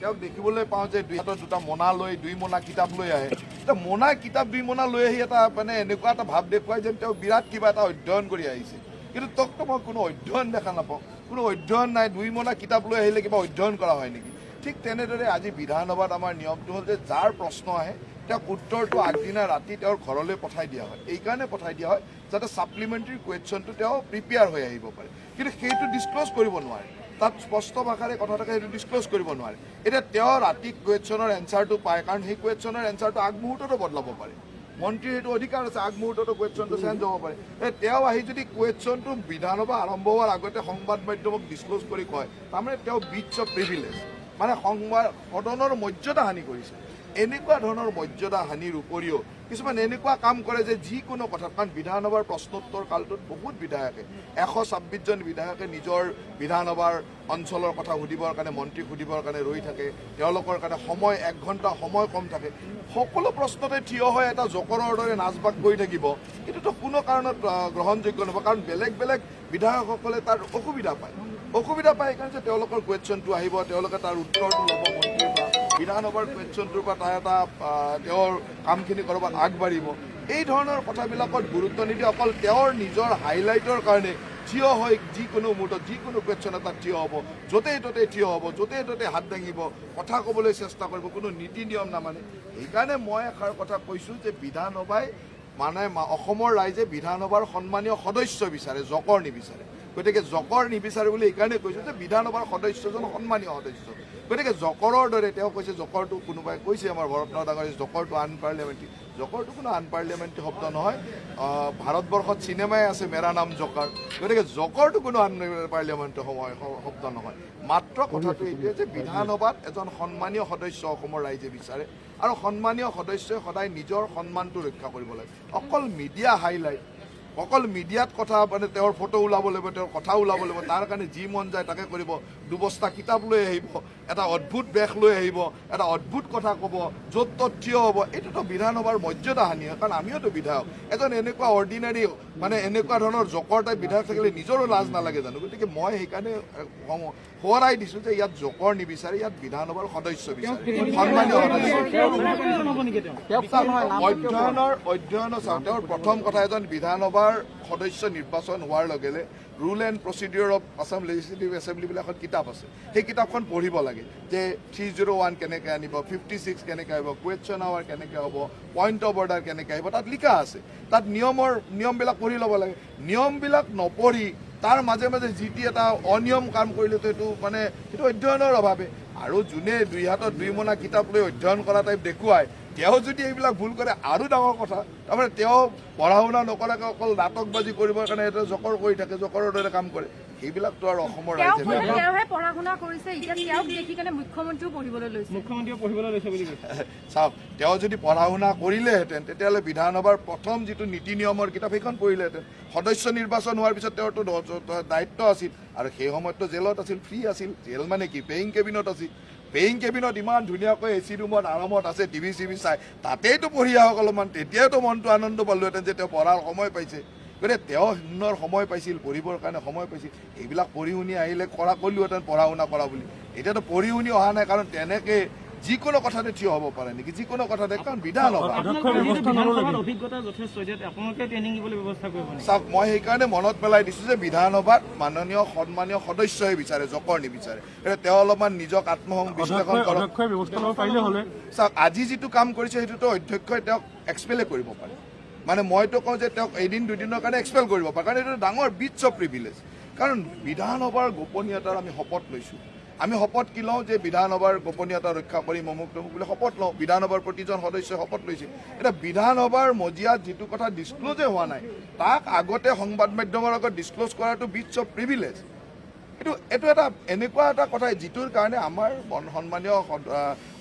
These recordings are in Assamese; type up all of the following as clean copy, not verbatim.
তেওঁক দেখিবলৈ পাওঁ যে দুই হাতত দুটা মোনা লৈ 2 মোনা কিতাপ লৈ আহে। এতিয়া মোনা কিতাপ 2 মোনা লৈ আহি এটা মানে এনেকুৱা এটা ভাৱ দেখুৱাই যেন তেওঁ বিৰাট কিবা এটা অধ্যয়ন কৰি আহিছে, কিন্তু তোকতো মই কোনো অধ্যয়ন দেখা নাপাওঁ, কোনো অধ্যয়ন নাই। 2 মোনা কিতাপ লৈ আহিলে কিবা অধ্যয়ন কৰা হয় নেকি? ঠিক তেনেদৰে আজি বিধানসভাত আমাৰ নিয়মটো হ'ল যে যাৰ প্ৰশ্ন আহে তেওঁক উত্তৰটো আগদিনা ৰাতি তেওঁৰ ঘৰলৈ পঠাই দিয়া হয়। এইকাৰণে পঠাই দিয়া হয় যাতে ছাপ্লিমেণ্টাৰী কুৱেশ্যনটো তেওঁ প্ৰিপেয়াৰ হৈ আহিব পাৰে, কিন্তু সেইটো ডিছক্ল'জ কৰিব নোৱাৰে। তাত স্পষ্ট ভাষাৰে কথা থাকে, সেইটো ডিছক্ল'জ কৰিব নোৱাৰে। এতিয়া তেওঁ ৰাতি কুৱেশ্যনৰ এনচাৰটো পায়, কাৰণ সেই কুৱেশ্যনৰ এনচাৰটো আগমুহূৰ্ততো বদলাব পাৰে। মন্ত্ৰীৰ সেইটো অধিকাৰ আছে, আগমুহূৰ্ততো কুৱেশ্যনটো চেঞ্জ হ'ব পাৰে। তেওঁ আহি যদি কুৱেশ্যনটো বিধানসভা আৰম্ভ হোৱাৰ আগতে সংবাদ মাধ্যমক ডিছক্ল'জ কৰি কয়, তাৰমানে তেওঁ ব্ৰিচ অফ প্ৰিভিলেজ, মানে সদনৰ মৰ্যাদা হানি কৰিছে। এনেকুৱা ধৰণৰ মৰ্যাদা হানিৰ উপৰিও কিছুমান এনেকুৱা কাম কৰে যে যিকোনো কথাত, কাৰণ বিধানসভাৰ প্ৰশ্নোত্তৰ কালটোত বহুত বিধায়কে 126জন বিধায়কে নিজৰ বিধানসভাৰ অঞ্চলৰ কথা সুধিবৰ কাৰণে, মন্ত্ৰীক সুধিবৰ কাৰণে ৰৈ থাকে। তেওঁলোকৰ কাৰণে সময় 1 ঘণ্টা সময় কম থাকে। সকলো প্ৰশ্নতে থিয় হৈ এটা জকৰৰ দৰে নাচ বাগ কৰি থাকিব, এইটোতো কোনো কাৰণত গ্ৰহণযোগ্য নহ'ব। কাৰণ বেলেগ বেলেগ বিধায়কসকলে তাৰ অসুবিধা পায় সেইকাৰণে যে তেওঁলোকৰ কুৱেশ্যনটো আহিব, তেওঁলোকে তাৰ উত্তৰটো ল'ব মন্ত্ৰীৰ পৰা, বিধানসভাৰ কুৱেশ্যনটোৰ পৰা তাৰ এটা তেওঁৰ কামখিনি ক'ৰবাত আগবাঢ়িব। এই ধৰণৰ কথাবিলাকত গুৰুত্ব নিদি অকল তেওঁৰ নিজৰ হাইলাইটৰ কাৰণে থিয় হৈ যিকোনো মুহূৰ্তত যিকোনো কুৱেশ্যন এটাত থিয় হ'ব, য'তেই ত'তেই থিয় হ'ব, য'তেই ত'তেই হাত দাঙিব, কথা ক'বলৈ চেষ্টা কৰিব, কোনো নীতি নিয়ম নামানে। সেইকাৰণে মই এষাৰ কথা কৈছোঁ যে বিধানসভাই মানে অসমৰ ৰাইজে বিধানসভাৰ সন্মানীয় সদস্য বিচাৰে, জকৰ নিবিচাৰে। গতিকে জকৰ নিবিচাৰে বুলি এইকাৰণে কৈছোঁ যে বিধানসভাৰ সদস্যজন সন্মানীয় সদস্য। গতিকে জকৰৰ দৰে তেওঁ কৈছে, জকৰটো কোনোবাই কৈছে আমাৰ ভৰতনাথ ডাঙৰীয়া, জকৰটো আনপাৰ্লিয়ামেণ্টাৰী। জকৰটো কোনো আনপাৰ্লিয়ামেণ্টাৰী শব্দ নহয়। ভাৰতবৰ্ষত চিনেমাই আছে মেৰা নাম জকাৰ। গতিকে জকৰটো কোনো আনপাৰ্লিয়ামেণ্টাৰী শব্দ নহয়। মাত্ৰ কথাটো এইটোৱে যে বিধানসভাত এজন সন্মানীয় সদস্য অসমৰ ৰাইজে বিচাৰে, আৰু সন্মানীয় সদস্যই সদায় নিজৰ সন্মানটো ৰক্ষা কৰিব লাগে। অকল মিডিয়া হাইলাইট, অকল মিডিয়াত কথা মানে তেওঁৰ ফটো ওলাব লাগিব, তেওঁৰ কথা ওলাব লাগিব, তাৰ কাৰণে যি মন যায় তাকে কৰিব। 2 বস্তা কিতাপ লৈ আহিব, এটা অদ্ভুত বেশ লৈ আহিব, এটা অদ্ভুত কথা ক'ব, য'ত ত'ত থিয় হ'ব। এইটোতো বিধানসভাৰ মৰ্যাদা হানি হয়, কাৰণ আমিওতো বিধায়ক। এজন এনেকুৱা অৰ্ডিনাৰী মানে এনেকুৱা ধৰণৰ জকৰ টাইপ বিধায়ক থাকিলে নিজৰো লাজ নালাগে জানো? গতিকে মই সেইকাৰণে সোঁৱৰাই দিছোঁ যে ইয়াত জকৰ নিবিচাৰে, ইয়াত বিধানসভাৰ সদস্য বিচাৰে, সন্মানীয় অধ্যয়নৰ চাওক। তেওঁৰ প্ৰথম কথা, এজন বিধানসভাৰ সদস্য নিৰ্বাচন হোৱাৰ লগে লগে rule and procedure of Assam legislative assembly বুলি এখন কিতাপ আছে, সেই কিতাপখন পঢ়িব লাগে যে 301 কেনেকৈ আনিব, 56 কেনেকৈ আহিব, কুৱেশ্যন আৱাৰ কেনেকৈ হ'ব, পইণ্ট অফ অৰ্ডাৰ কেনেকৈ আহিব, তাত লিখা আছে। তাত নিয়মবিলাক পঢ়ি ল'ব লাগে। নিয়মবিলাক নপঢ়ি তাৰ মাজে মাজে যি টি এটা অনিয়ম কাম কৰিলেতো এইটো মানে সেইটো অধ্যয়নৰ অভাৱে। আৰু যোনে 2 হাতত 2 মোনা কিতাপ লৈ অধ্যয়ন কৰা টাইপ দেখুৱায়, তেওঁ যদি এইবিলাক ভুল কৰে আৰু ডাঙৰ কথা। তাৰমানে তেওঁ পঢ়া শুনা নকৰাকৈ অকল নাটকবাজি কৰিবৰ কাৰণে এটা জকৰ কৰি থাকে, জকৰৰ দৰে কাম কৰে। সেইবিলাকতো আৰু অসমৰ ৰাইজে পঢ়া শুনা কৰিছে, এতিয়া তেওঁক দেখি কেনে মুখ্যমন্ত্ৰীও পঢ়িবলৈ লৈছে বুলি কৈছে। চাওক, তেওঁ যদি পঢ়া শুনা কৰিলেহেঁতেন তেতিয়াহ'লে বিধানসভাৰ প্ৰথম যিটো নীতি নিয়মৰ কিতাপ সেইখন পঢ়িলেহেঁতেন। সদস্য নিৰ্বাচন হোৱাৰ পিছত তেওঁৰতো দায়িত্ব আছিল, আৰু সেই সময়ততো জেলত আছিল, ফ্ৰী আছিল। জেল মানে কি, পেয়িং কেবিনত আছিল। পেয়িং কেবিনত ইমান ধুনীয়াকৈ AC ৰুমত আৰামত আছে, টিভি চাই, তাতেইতো পঢ়ি আহক অলপমান, তেতিয়াইতো মনটো আনন্দ পালোহেঁতেন যে তেওঁ পঢ়াৰ সময় পাইছে। গতিকে তেওঁ সুন্দৰ সময় পাইছিল, পঢ়িবৰ কাৰণে সময় পাইছিল। এইবিলাক পঢ়ি শুনি আহিলে ক'লোহেঁতেন পঢ়া শুনা কৰা বুলি। এতিয়াতো পঢ়ি শুনি অহা নাই, কাৰণ তেনেকৈ যিকোনো কথাতে থিয় হ'ব পাৰে নেকি? যিকোনো কথাতে, কাৰণ বিধানসভা। চাওক, মই সেইকাৰণে মনত পেলাই দিছোঁ যে বিধানসভাত মাননীয় সন্মানীয় সদস্যই বিচাৰে, জকৰ নিবিচাৰে। তেওঁ অলপমান নিজক আত্মবিশ্লেষণ কৰক। চাওক, আজি যিটো কাম কৰিছে সেইটোতো অধ্যক্ষই তেওঁক এক্সপেলে কৰিব পাৰে। মানে মইতো কওঁ যে তেওঁক এদিন দুদিনৰ কাৰণে এক্সপেল কৰিব পাৰে, কাৰণ এইটো ডাঙৰ ব্ৰিচ অফ প্ৰিভিলেজ। কাৰণ বিধানসভাৰ গোপনীয়তাৰ আমি শপত লৈছোঁ। আমি শপত কি লওঁ যে বিধানসভাৰ গোপনীয়তা ৰক্ষা কৰিম, অমুক তমুক বুলি শপত লওঁ। বিধানসভাৰ প্ৰতিজন সদস্যই শপত লৈছে। এতিয়া বিধানসভাৰ মজিয়াত যিটো কথা ডিছক্ল'জে হোৱা নাই, তাক আগতে সংবাদ মাধ্যমৰ আগত ডিছক্ল'জ কৰাটো ব্ৰিচ অফ প্ৰিভিলেজ। এইটো এটা এনেকুৱা এটা কথা যিটোৰ কাৰণে আমাৰ সন্মানীয়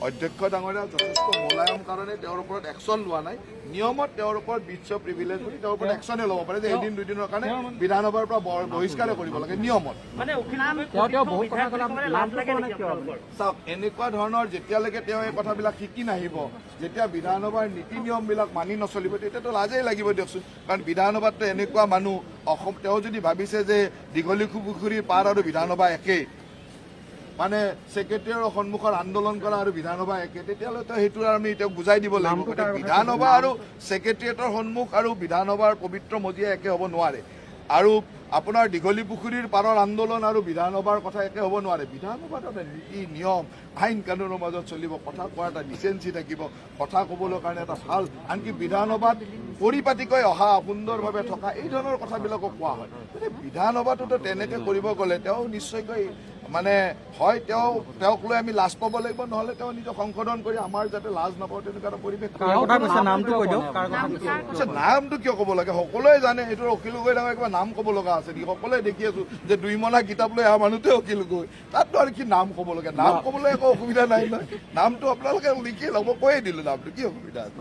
অধ্যক্ষ ডাঙৰীয়া যথেষ্ট মোলায়ম কাৰণে তেওঁৰ ওপৰত একশ্যন লোৱা নাই। নিয়মত তেওঁৰ ওপৰত ব্ৰিচ অফ প্ৰিভিলেজ বুলি তেওঁৰ ওপৰত একশ্যনে ল'ব পাৰে যে এদিন দুদিনৰ কাৰণে বিধানসভাৰ পৰা বহিষ্কাৰে কৰিব লাগে নিয়মত। চাওক, এনেকুৱা ধৰণৰ যেতিয়ালৈকে তেওঁ এই কথাবিলাক শিকি নাহিব, যেতিয়া বিধানসভাৰ নীতি নিয়মবিলাক মানি নচলিব, তেতিয়াতো লাজেই লাগিব দিয়কচোন। কাৰণ বিধানসভাততো এনেকুৱা মানুহ, তেওঁ যদি ভাবিছে যে দীঘলী পুখুৰীৰ পাৰ আৰু বিধানসভা একেই, মানে ছেক্ৰেটাৰীৰ সন্মুখত আন্দোলন কৰা আৰু বিধানসভা একে, তেতিয়াহ'লেতো সেইটো আমি এতিয়া বুজাই দিব লাগিব। বিধানসভা আৰু ছেক্ৰেটাৰিয়েটৰ সন্মুখ আৰু বিধানসভাৰ পবিত্ৰ মজিয়া একে হ'ব নোৱাৰে। আৰু আপোনাৰ দীঘলী পুখুৰীৰ পাৰৰ আন্দোলন আৰু বিধানসভাৰ কথা একে হ'ব নোৱাৰে। বিধানসভাত এটা নীতি নিয়ম আইন কানুনৰ মাজত চলিব, কথা কোৱাৰ এটা ডিচেঞ্চি থাকিব, কথা ক'বলৈ কাৰণে এটা ভাল, আনকি বিধানসভাত পৰিপাটিকৈ অহা, সুন্দৰভাৱে থকা, এই ধৰণৰ কথাবিলাকো কোৱা হয়। গতিকে বিধানসভাটোতো তেনেকৈ কৰিব গ'লে তেওঁ নিশ্চয়কৈ মানে হয় তেওঁক লৈ আমি লাজ পাব লাগিব, নহ'লে তেওঁ নিজক সংশোধন কৰি আমাৰ যাতে লাজ নাপাওঁ তেনেকুৱা এটা পৰিৱেশ। নামটো কিয় ক'ব লাগে? সকলোৱে জানে এইটো অখিল গগৈ ডাঙৰ কিবা নাম ক'ব লগা আছে নেকি? সকলোৱে দেখি আছো যে 2 মোনা কিতাপ লৈ অহা মানুহটোৱে অখিল গগৈ, তাততো আৰু কি নাম ক'ব লাগে? নাম ক'বলৈ একো অসুবিধা নাই নহয়, নামটো আপোনালোকে লিখি ল'ব, কৈয়ে দিলো নামটো, কি অসুবিধা আছে?